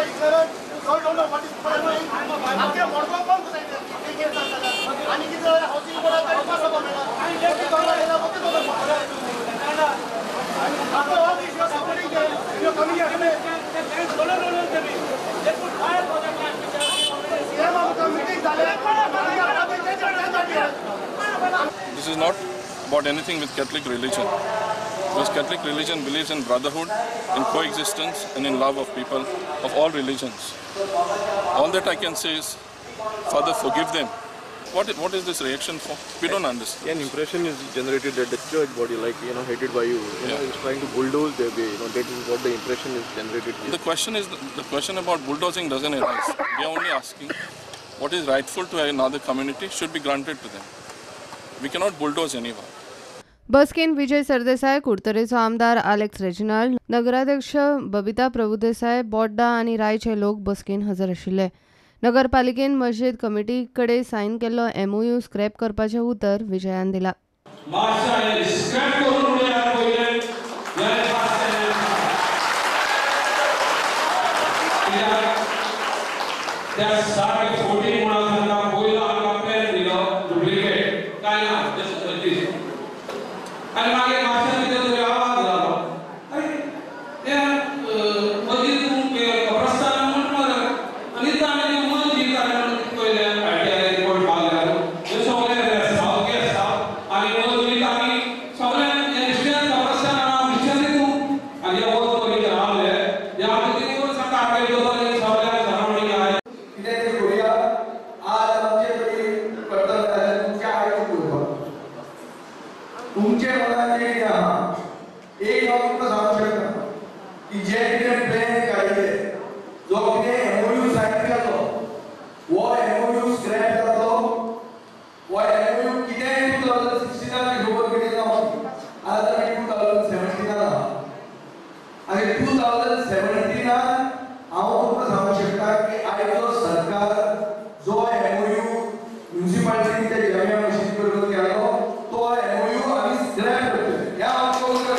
This is not about anything with Catholic religion. Because Catholic religion believes in brotherhood, in coexistence, and in love of people of all religions. All that I can say is, Father, forgive them. What is this reaction for? We don't understand. An impression is generated that the church body, hated by you, is trying to bulldoze their way. That is what the impression is generated here. The question about bulldozing doesn't arise. We are only asking what is rightful to another community should be granted to them. We cannot bulldoze anyone. बसकेन Vijay Sardesai, कुडतरेचो आमदार Alex Reginald, नगराध्यक्ष बबिता प्रभुदेसाय, बोड्डा आनी रायचे लोक बसकेन हजर आशिल्ले. नगरपालिकेन मस्जिद committee कडेन सायन केल्लो MOU scrap करपाचें उतर विजयान दिलां. तुमचे मनात एक तुमकां सांगूंक शकता की जे कितें प्लॅन काडिल्ले जो कितें MOU सायन केलो वो MOU स्क्रॅप जातलो वो MOU कितें 2016 घेवप कितें जावं आज आमी 2017 आहा आनी 2017 हांव तुमकां सांगूंक शकता की आयचो सरकार जो MOU म्युनिसिपालिटीच्या जामिया मशीद करून केलो तो MOU आमी स्क्रॅप करतले ह्या आमकां उतर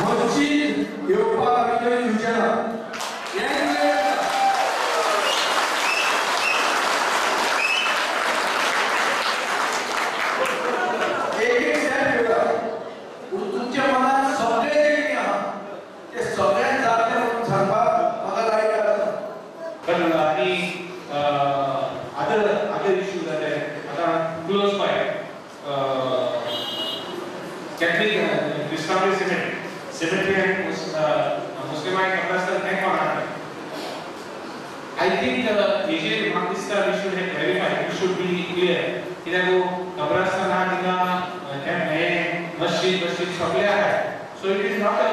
मस्जिद येवपाक आमी थंय दिवचे ना एक स्टेप घेवया पूण तुमच्या मनात सगळे जे कितें आहा ते सगळ्यांक जातलें म्हणून सांगपाक म्हाका लायक जाता. But other issues that are close by, Catholic Islamic cemetery and Muslimite Kabristan thank God. I think AJ Pakistan we should verify. We should be clear. That वो Kabristan हा तिका मस्जिद सगळे आहे. So it is not a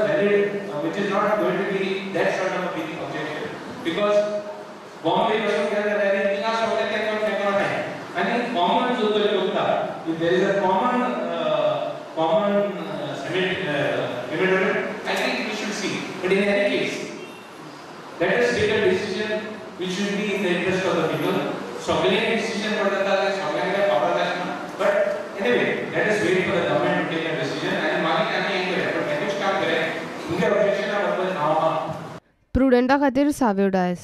valid, which is not going to be that sort of a big objection. Because Bombay पासून केलेल्या rally तिका सगळे केन्ना नाही. आणि common जो तो होता, if there is a common cemetery, I think we should see. But in any case, let us take a decision which should be in the interest of the people. सगळे decision पडतात सगळ्यांना power असणार. But anyway, let us wait for the government to take a decision. आणि मागे आम्ही एक करूया. पण काम करें. उनके objection बद्दल नाव प्रुडंटा खातीर सावेव डायस.